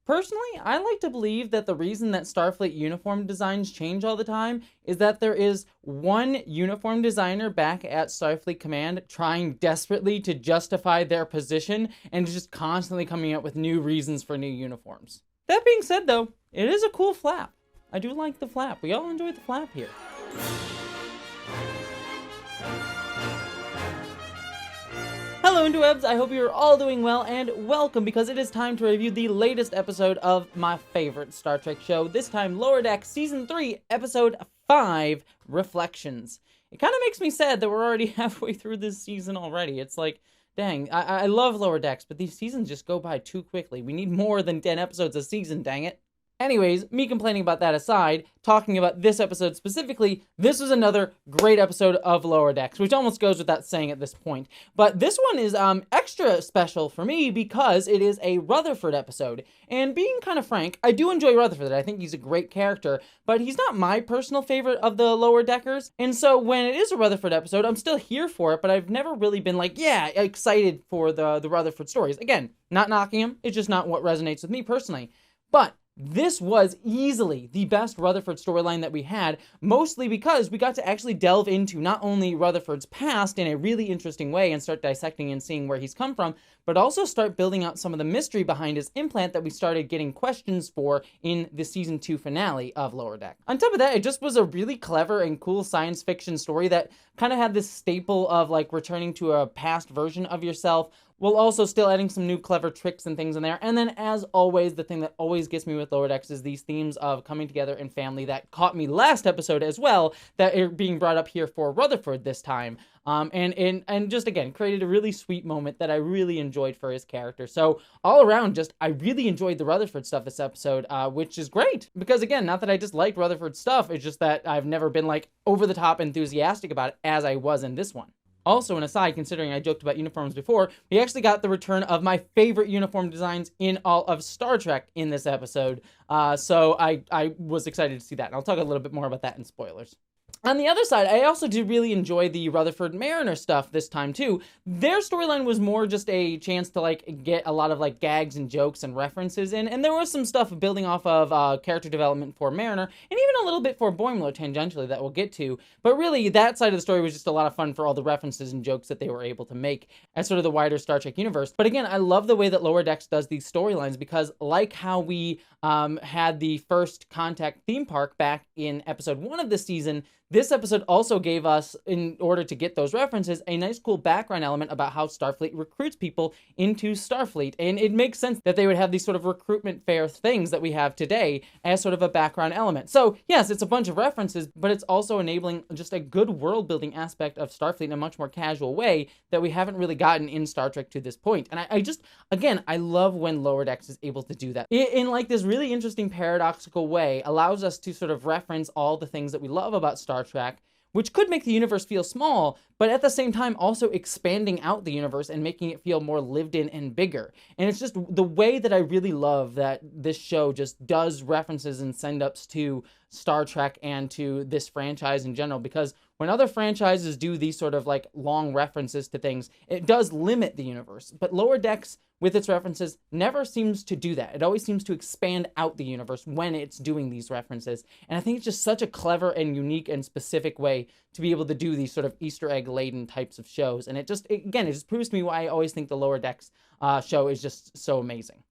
Personally, I like to believe that the reason that Starfleet uniform designs change all the time is that there is one uniform designer back at Starfleet Command trying desperately to justify their position and just constantly coming up with new reasons for new uniforms. That being said though, it is a cool flap. I do like the flap. We all enjoy the flap here. Hello interwebs, I hope you're all doing well, and welcome, because it is time to review the latest episode of my favorite Star Trek show, this time Lower Decks Season 3, Episode 5, Reflections. It kind of makes me sad that we're already halfway through this season already. It's like, dang, I love Lower Decks, but these seasons just go by too quickly. We need more than 10 episodes a season, dang it. Anyways, me complaining about that aside, talking about this episode specifically, this was another great episode of Lower Decks, which almost goes without saying at this point. But this one is extra special for me because it is a Rutherford episode. And being kind of frank, I do enjoy Rutherford. I think he's a great character, but he's not my personal favorite of the Lower Deckers. And so when it is a Rutherford episode, I'm still here for it, but I've never really been like, yeah, excited for the Rutherford stories. Again, not knocking him, it's just not what resonates with me personally. But this was easily the best Rutherford storyline that we had, mostly because we got to actually delve into not only Rutherford's past in a really interesting way and start dissecting and seeing where he's come from, but also start building out some of the mystery behind his implant that we started getting questions for in the Season 2 finale of Lower Deck. On top of that, it just was a really clever and cool science fiction story that kind of had this staple of like returning to a past version of yourself, while also still adding some new clever tricks and things in there. And then, as always, the thing that always gets me with Lower Decks is these themes of coming together and family that caught me last episode as well, that are being brought up here for Rutherford this time. And just, again, created a really sweet moment that I really enjoyed for his character. So, all around, I really enjoyed the Rutherford stuff this episode, which is great. Because, again, not that I disliked Rutherford stuff, it's just that I've never been, like, over-the-top enthusiastic about it as I was in this one. Also, an aside, considering I joked about uniforms before, we actually got the return of my favorite uniform designs in all of Star Trek in this episode. So I was excited to see that, and I'll talk a little bit more about that in spoilers. On the other side, I also do really enjoy the Rutherford Mariner stuff this time too. Their storyline was more just a chance to like get a lot of like gags and jokes and references in, and there was some stuff building off of character development for Mariner, and even a little bit for Boimler tangentially that we'll get to. But really, that side of the story was just a lot of fun for all the references and jokes that they were able to make as sort of the wider Star Trek universe. But again, I love the way that Lower Decks does these storylines, because like how we had the First Contact theme park back in episode 1 of this season, this episode also gave us, in order to get those references, a nice cool background element about how Starfleet recruits people into Starfleet. And it makes sense that they would have these sort of recruitment fair things that we have today as sort of a background element. So yes, it's a bunch of references, but it's also enabling just a good world building aspect of Starfleet in a much more casual way that we haven't really gotten in Star Trek to this point. And I just, again, I love when Lower Decks is able to do that. In like this really interesting paradoxical way, allows us to sort of reference all the things that we love about Star Trek, which could make the universe feel small, but at the same time also expanding out the universe and making it feel more lived in and bigger. And it's just the way that I really love that this show just does references and send-ups to Star Trek and to this franchise in general, because when other franchises do these sort of like long references to things, it does limit the universe. But Lower Decks, with its references, never seems to do that. It always seems to expand out the universe when it's doing these references. And I think it's just such a clever and unique and specific way to be able to do these sort of Easter egg laden types of shows. And it just proves to me why I always think the Lower Decks show is just so amazing.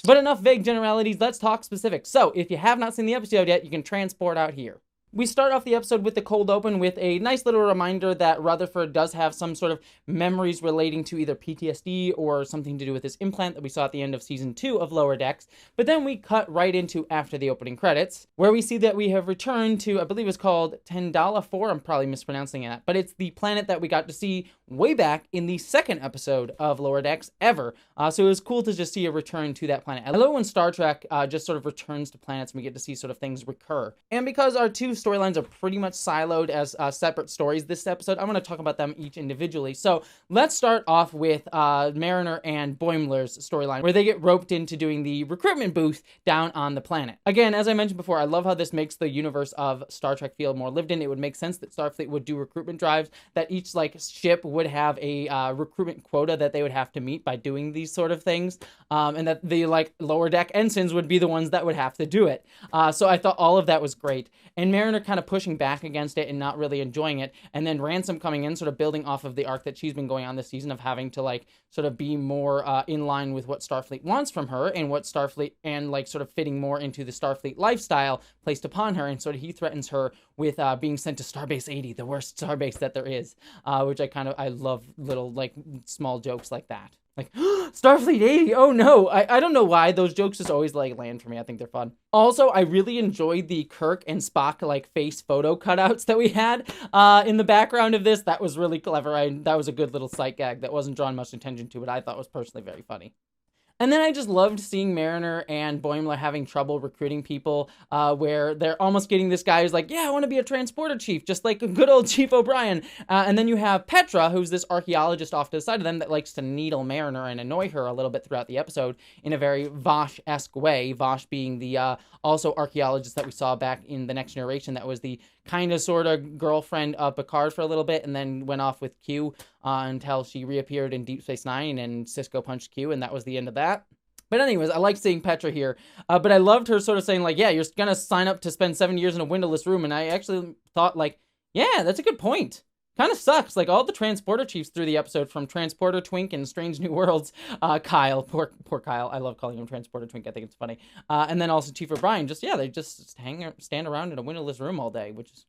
But enough vague generalities, let's talk specifics. So if you have not seen the episode yet, you can transport out here. We start off the episode with the cold open with a nice little reminder that Rutherford does have some sort of memories relating to either PTSD or something to do with his implant that we saw at the end of Season 2 of Lower Decks. But then we cut right into after the opening credits, where we see that we have returned to, I believe it's called Tendala 4, I'm probably mispronouncing that, but it's the planet that we got to see way back in the second episode of Lower Decks ever. So it was cool to just see a return to that planet. I love when Star Trek just sort of returns to planets and we get to see sort of things recur. And because our two storylines are pretty much siloed as separate stories this episode. I'm going to talk about them each individually. So let's start off with Mariner and Boimler's storyline, where they get roped into doing the recruitment booth down on the planet. Again, as I mentioned before, I love how this makes the universe of Star Trek feel more lived in. It would make sense that Starfleet would do recruitment drives, that each like ship would have a recruitment quota that they would have to meet by doing these sort of things, and that the like lower deck ensigns would be the ones that would have to do it. So I thought all of that was great, and Mariner kind of pushing back against it and not really enjoying it, and then Ransom coming in, sort of building off of the arc that she's been going on this season of having to like sort of be more in line with what Starfleet wants from her and what Starfleet, and like sort of fitting more into the Starfleet lifestyle placed upon her, and sort of he threatens her with being sent to Starbase 80, the worst starbase that there is, which I love little like small jokes like that. Like, Starfleet 80, oh no. I don't know why those jokes just always like land for me. I think they're fun. Also, I really enjoyed the Kirk and Spock like face photo cutouts that we had in the background of this. That was really clever. That was a good little sight gag that wasn't drawing much attention to, but I thought was personally very funny. And then I just loved seeing Mariner and Boimler having trouble recruiting people, where they're almost getting this guy who's like, yeah, I want to be a transporter chief, just like a good old Chief O'Brien. And then you have Petra, who's this archaeologist off to the side of them that likes to needle Mariner and annoy her a little bit throughout the episode in a very Vosh-esque way. Vosh being the also archaeologist that we saw back in The Next Generation that was the kind of sort of girlfriend of Picard for a little bit and then went off with Q until she reappeared in Deep Space Nine and Sisko punched Q, and that was the end of that. But anyways, I like seeing Petra here, but I loved her sort of saying like, yeah, you're gonna sign up to spend 7 years in a windowless room, and I actually thought like, yeah, that's a good point. Kind of sucks, like all the transporter chiefs through the episode, from Transporter Twink and Strange New Worlds, Kyle, poor Kyle, I love calling him Transporter Twink, I think it's funny, and then also Chief O'Brien, they just stand around in a windowless room all day, which is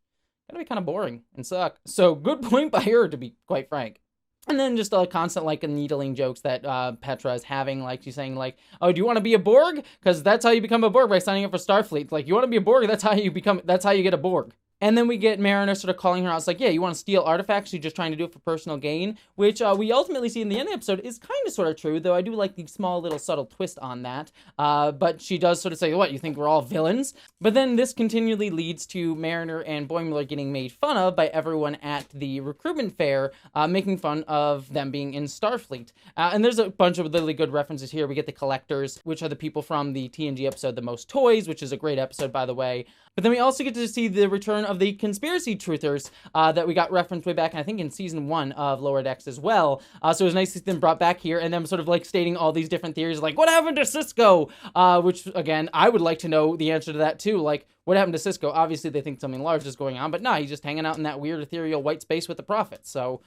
gonna be kind of boring and suck. So good point by her, to be quite frank. And then just a constant, like, needling jokes that Petra is having, like, she's saying, like, oh, do you want to be a Borg? Because that's how you become a Borg, by signing up for Starfleet. Like, you want to be a Borg, that's how you get a Borg. And then we get Mariner sort of calling her out. It's like, yeah, you want to steal artifacts? You're just trying to do it for personal gain, which we ultimately see in the end of the episode is kind of sort of true, though I do like the small little subtle twist on that. But she does sort of say, what, you think we're all villains? But then this continually leads to Mariner and Boimler getting made fun of by everyone at the recruitment fair, making fun of them being in Starfleet. And there's a bunch of really good references here. We get the Collectors, which are the people from the TNG episode The Most Toys, which is a great episode, by the way. But then we also get to see the return of the conspiracy truthers that we got referenced way back, I think, in season 1 of Lower Decks as well. So it was nice to see them brought back here, and them sort of like stating all these different theories, like, what happened to Sisko? Which, again, I would like to know the answer to that too. Like, what happened to Sisko? Obviously, they think something large is going on, but nah, he's just hanging out in that weird ethereal white space with the Prophet. So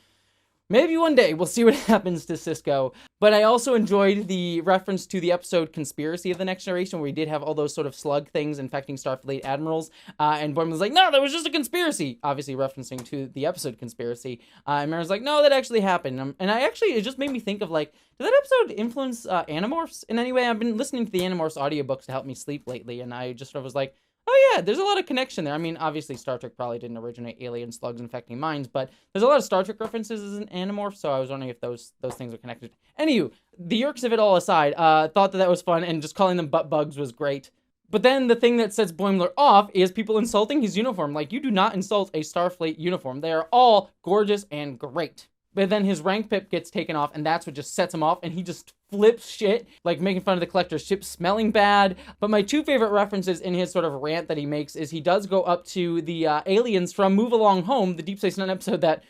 maybe one day we'll see what happens to Sisko. But I also enjoyed the reference to the episode Conspiracy of the Next Generation, where we did have all those sort of slug things infecting Starfleet admirals. And Boimler was like, no, that was just a conspiracy. Obviously referencing to the episode Conspiracy. And Marina's like, no, that actually happened. And it just made me think of like, did that episode influence Animorphs in any way? I've been listening to the Animorphs audiobooks to help me sleep lately. And I just sort of was like, oh yeah, there's a lot of connection there. I mean, obviously Star Trek probably didn't originate alien slugs infecting minds, but there's a lot of Star Trek references in Animorphs, so I was wondering if those things are connected. Anywho, the yerks of it all aside, thought that was fun, and just calling them butt bugs was great. But then the thing that sets Boimler off is people insulting his uniform. Like, you do not insult a Starfleet uniform. They are all gorgeous and great. But then his rank pip gets taken off, and that's what just sets him off, and he just flips shit, like making fun of the Collector's ship smelling bad. But my two favorite references in his sort of rant that he makes is he does go up to the aliens from Move Along Home, the Deep Space Nine episode that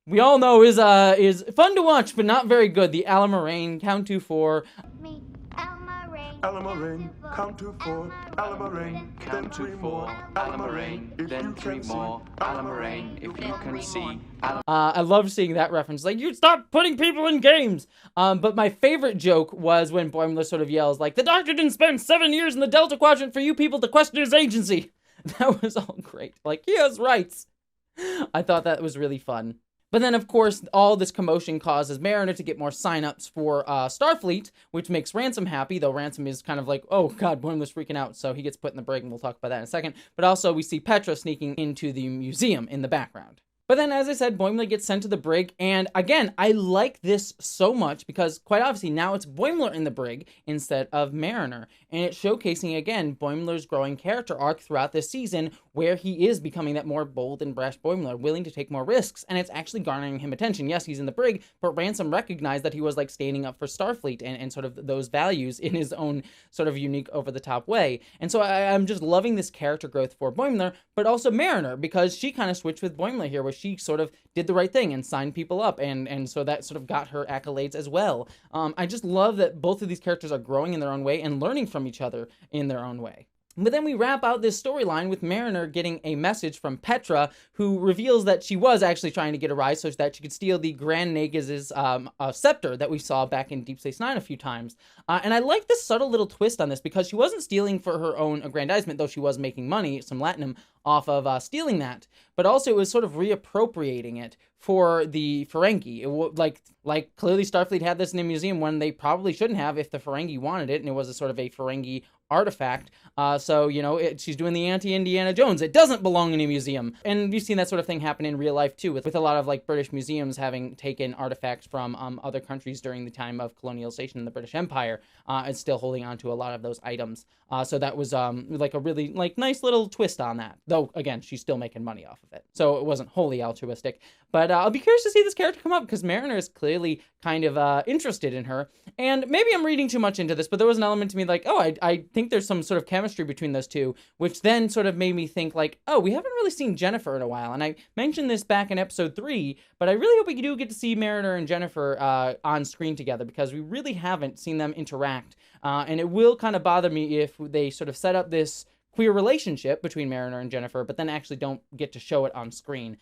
we all know is fun to watch, but not very good. The Alamarain, count to 4. Me, Alamarain, Alamarain, count to 4. Alamarain, Count to 4, Alamarain, then 3 more, Alamarain, if you can see. I love seeing that reference. Like, you stop putting people in games! But my favorite joke was when Boimler sort of yells, like, the Doctor didn't spend 7 years in the Delta Quadrant for you people to question his agency! That was all great. Like, he has rights! I thought that was really fun. But then, of course, all this commotion causes Mariner to get more signups for Starfleet, which makes Ransom happy, though Ransom is kind of like, oh god, Boimler's freaking out, so he gets put in the brig, and we'll talk about that in a second. But also, we see Petra sneaking into the museum in the background. But then, as I said, Boimler gets sent to the brig, and again, I like this so much because, quite obviously, now it's Boimler in the brig instead of Mariner, and it's showcasing, again, Boimler's growing character arc throughout this season, where he is becoming that more bold and brash Boimler, willing to take more risks, and it's actually garnering him attention. Yes, he's in the brig, but Ransom recognized that he was, like, standing up for Starfleet and sort of those values in his own sort of unique, over-the-top way, and so I'm just loving this character growth for Boimler, but also Mariner, because she kind of switched with Boimler here, where she sort of did the right thing and signed people up, and so that sort of got her accolades as well. I just love that both of these characters are growing in their own way and learning from each other in their own way. But then we wrap out this storyline with Mariner getting a message from Petra, who reveals that she was actually trying to get a rise so that she could steal the Grand Nagus' scepter that we saw back in Deep Space Nine a few times. And I like this subtle little twist on this, because she wasn't stealing for her own aggrandizement, though she was making money, some latinum, off of stealing that, but also it was sort of reappropriating it for the Ferengi. Like clearly Starfleet had this in a museum when they probably shouldn't have if the Ferengi wanted it, and it was a sort of a Ferengi artifact. So, she's doing the anti-Indiana Jones. It doesn't belong in a museum. And you've seen that sort of thing happen in real life, too, with a lot of, like, British museums having taken artifacts from other countries during the time of colonialization in the British Empire, and still holding on to a lot of those items. So that was, like, a really, like, nice little twist on that. Though, again, she's still making money off of it. So it wasn't wholly altruistic. But I'll be curious to see this character come up, because Mariner is clearly kind of interested in her. And maybe I'm reading too much into this, but there was an element to me like, oh, I think there's some sort of chemistry between those two, which then sort of made me think like, oh, we haven't really seen Jennifer in a while. And I mentioned this back in episode 3, but I really hope we do get to see Mariner and Jennifer on screen together, because we really haven't seen them interact. And it will kind of bother me if they sort of set up this queer relationship between Mariner and Jennifer, but then actually don't get to show it on screen.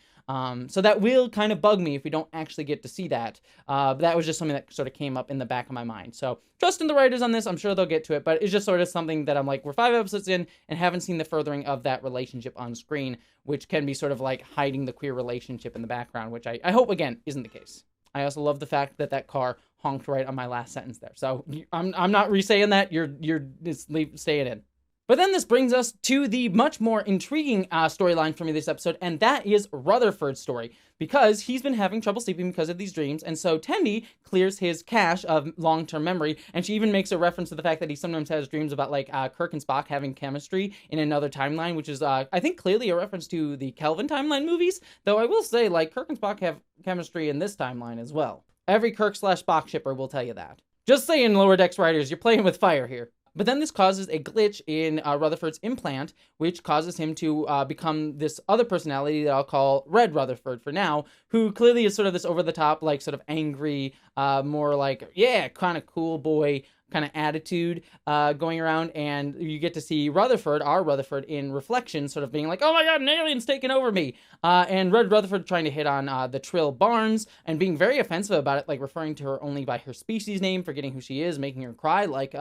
So that will kind of bug me if we don't actually get to see that. But that was just something that sort of came up in the back of my mind. So trust in the writers on this. I'm sure they'll get to it, but it's just sort of something that I'm like, we're 5 episodes in and haven't seen the furthering of that relationship on screen, which can be sort of like hiding the queer relationship in the background, which I hope, again, isn't the case. I also love the fact that that car honked right on my last sentence there. So I'm not re-saying that. You're just staying in. But then this brings us to the much more intriguing storyline for me this episode, and that is Rutherford's story, because he's been having trouble sleeping because of these dreams, and so Tendi clears his cache of long-term memory, and she even makes a reference to the fact that he sometimes has dreams about, like, Kirk and Spock having chemistry in another timeline, which is, I think, clearly a reference to the Kelvin timeline movies, though I will say, like, Kirk and Spock have chemistry in this timeline as well. Every Kirk/Spock shipper will tell you that. Just saying, Lower Decks writers, you're playing with fire here. But then this causes a glitch in Rutherford's implant, which causes him to become this other personality that I'll call Red Rutherford for now, who clearly is sort of this over-the-top, like, sort of angry, more like, yeah, kind of cool boy kind of attitude going around, and you get to see Rutherford, our Rutherford, in reflection, sort of being like, oh my god, an alien's taking over me, and Red Rutherford trying to hit on the Trill Barnes, and being very offensive about it, like referring to her only by her species name, forgetting who she is, making her cry, like,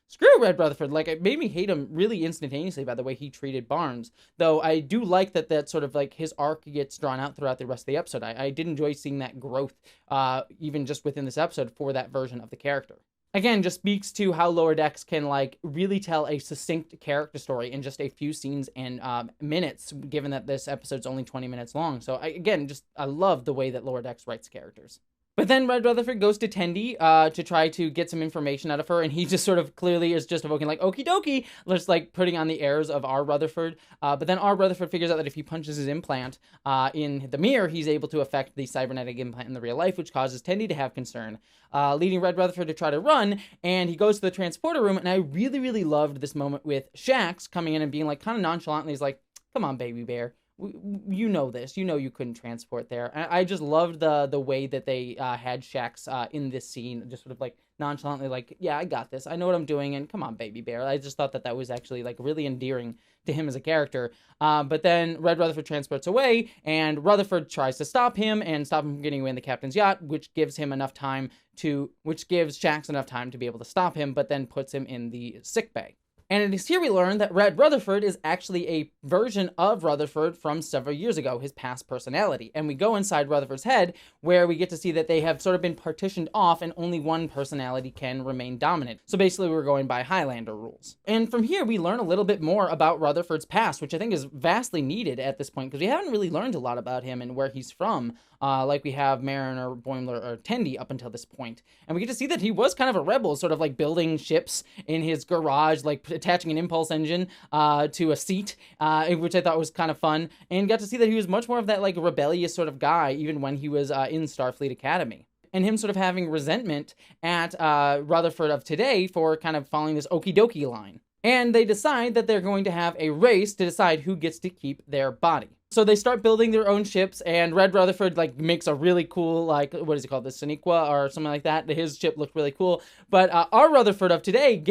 screw Red Rutherford. Like, it made me hate him really instantaneously by the way he treated Barnes. Though I do like that sort of, like, his arc gets drawn out throughout the rest of the episode. I did enjoy seeing that growth, even just within this episode, for that version of the character. Again, just speaks to how Lower Decks can, like, really tell a succinct character story in just a few scenes and minutes, given that this episode's only 20 minutes long. So, I love the way that Lower Decks writes characters. But then Red Rutherford goes to Tendi to try to get some information out of her, and he just sort of clearly is just evoking, like, okie dokie, just, like, putting on the airs of our Rutherford. But then our Rutherford figures out that if he punches his implant in the mirror, he's able to affect the cybernetic implant in the real life, which causes Tendi to have concern, leading Red Rutherford to try to run, and he goes to the transporter room, and I really, really loved this moment with Shax coming in and being, like, kind of nonchalantly, he's like, come on, baby bear. You know this. You know you couldn't transport there. I just loved the way that they had Shax in this scene, just sort of like nonchalantly like, yeah, I got this. I know what I'm doing, and come on, baby bear. I just thought that was actually like really endearing to him as a character. But then Red Rutherford transports away, and Rutherford tries to stop him and stop him from getting away in the captain's yacht, which gives Shax enough time to be able to stop him, but then puts him in the sick bay. And it is here we learn that Red Rutherford is actually a version of Rutherford from several years ago, his past personality. And we go inside Rutherford's head, where we get to see that they have sort of been partitioned off and only one personality can remain dominant. So basically we're going by Highlander rules. And from here we learn a little bit more about Rutherford's past, which I think is vastly needed at this point, because we haven't really learned a lot about him and where he's from, like we have Mariner, Boimler, or Tendi up until this point. And we get to see that he was kind of a rebel, sort of like building ships in his garage, like attaching an impulse engine to a seat, which I thought was kind of fun, and got to see that he was much more of that like rebellious sort of guy, even when he was in Starfleet Academy. And him sort of having resentment at Rutherford of today for kind of following this okie dokie line. And they decide that they're going to have a race to decide who gets to keep their body. So they start building their own ships, and Red Rutherford like makes a really cool, like, what is it called, the Sonequa or something like that. His ship looked really cool. But our Rutherford of today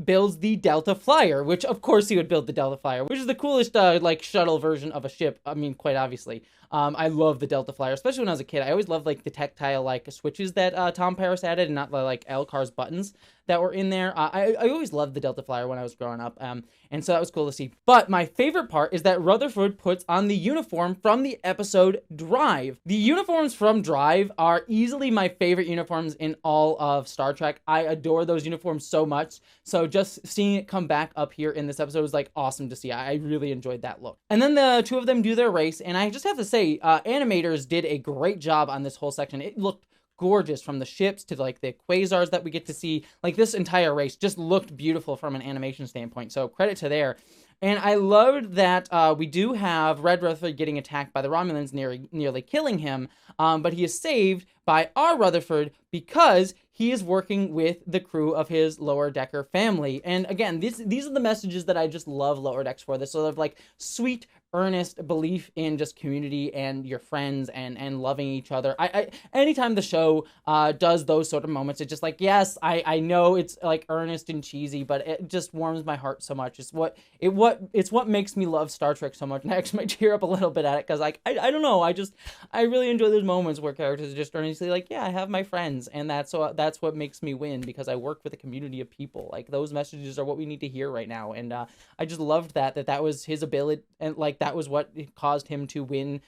builds the Delta Flyer, which of course he would build the Delta Flyer, which is the coolest like shuttle version of a ship. I mean, quite obviously. I love the Delta Flyer, especially when I was a kid. I always loved like the tactile like switches that Tom Paris added, and not the like L-Car's buttons that were in there. I always loved the Delta Flyer when I was growing up, and so that was cool to see. But my favorite part is that Rutherford puts on the uniform from the episode Drive. The uniforms from Drive are easily my favorite uniforms in all of Star Trek. I adore those uniforms so much, so just seeing it come back up here in this episode was like awesome to see. I really enjoyed that look. And then the two of them do their race, and I just have to say, animators did a great job on this whole section. It looked gorgeous, from the ships to like the quasars that we get to see. Like, this entire race just looked beautiful from an animation standpoint, so credit to there. And I loved that we do have Red Rutherford getting attacked by the Romulans, nearly killing him, but he is saved by our Rutherford because he is working with the crew of his Lower Decker family. And again, these are the messages that I just love Lower Decks for. This sort of like sweet, earnest belief in just community and your friends and loving each other. Anytime the show does those sort of moments, it's just like, yes, I know it's like earnest and cheesy, but it just warms my heart so much. It's what makes me love Star Trek so much. And I actually might tear up a little bit at it, because like I don't know, I really enjoy those moments where characters are just earnestly like, yeah, I have my friends, and that's what makes me win, because I work with a community of people. Like, those messages are what we need to hear right now. And I just loved that was his ability, and like that was what caused him to win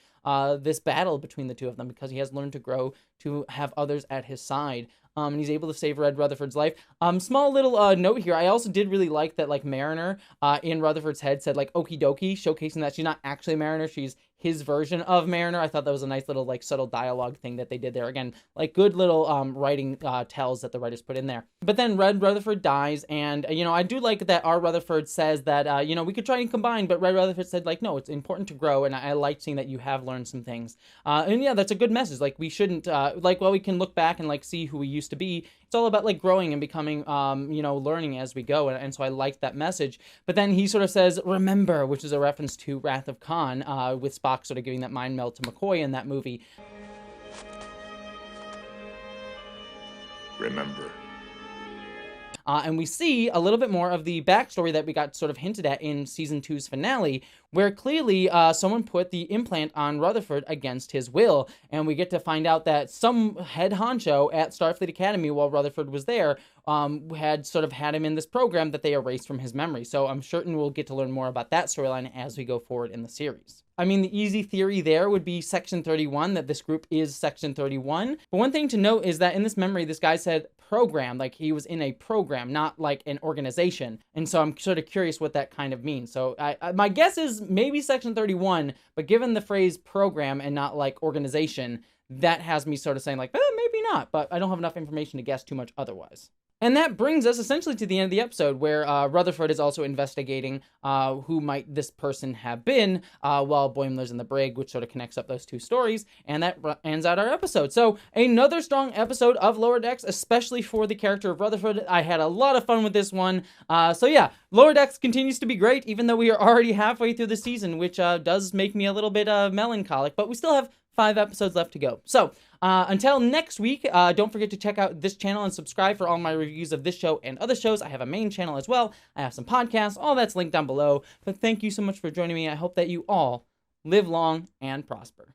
this battle between the two of them, because he has learned to grow to have others at his side. And he's able to save Red Rutherford's life. Small little note here. I also did really like that, like, Mariner in Rutherford's head said, like, okie dokie, showcasing that she's not actually Mariner. She's his version of Mariner. I thought that was a nice little, like, subtle dialogue thing that they did there. Again, like, good little writing tells that the writers put in there. But then Red Rutherford dies, and, I do like that our Rutherford says that, we could try and combine, but Red Rutherford said, like, no, it's important to grow, and I like seeing that you have learned some things. And yeah, that's a good message. Like, we shouldn't, we can look back and, like, see who we used to be. It's all about, like, growing and becoming, learning as we go, and so I liked that message. But then he sort of says, remember, which is a reference to Wrath of Khan, with Spock sort of giving that mind meld to McCoy in that movie. Remember. And we see a little bit more of the backstory that we got sort of hinted at in Season 2's finale, where clearly someone put the implant on Rutherford against his will. And we get to find out that some head honcho at Starfleet Academy, while Rutherford was there, had him in this program that they erased from his memory. So I'm certain we'll get to learn more about that storyline as we go forward in the series. I mean, the easy theory there would be Section 31, that this group is Section 31. But one thing to note is that in this memory, this guy said program, like he was in a program, not like an organization. And so I'm sort of curious what that kind of means. So my guess is maybe Section 31, but given the phrase program and not like organization, that has me sort of saying like, maybe not, but I don't have enough information to guess too much otherwise. And that brings us essentially to the end of the episode, where Rutherford is also investigating who might this person have been, while Boimler's in the brig, which sort of connects up those two stories, and that ends out our episode. So another strong episode of Lower Decks, especially for the character of Rutherford. I had a lot of fun with this one. So yeah, Lower Decks continues to be great, even though we are already halfway through the season, which does make me a little bit melancholic, but we still have 5 episodes left to go. So until next week, don't forget to check out this channel and subscribe for all my reviews of this show and other shows. I have a main channel as well. I have some podcasts. All that's linked down below. But thank you so much for joining me. I hope that you all live long and prosper.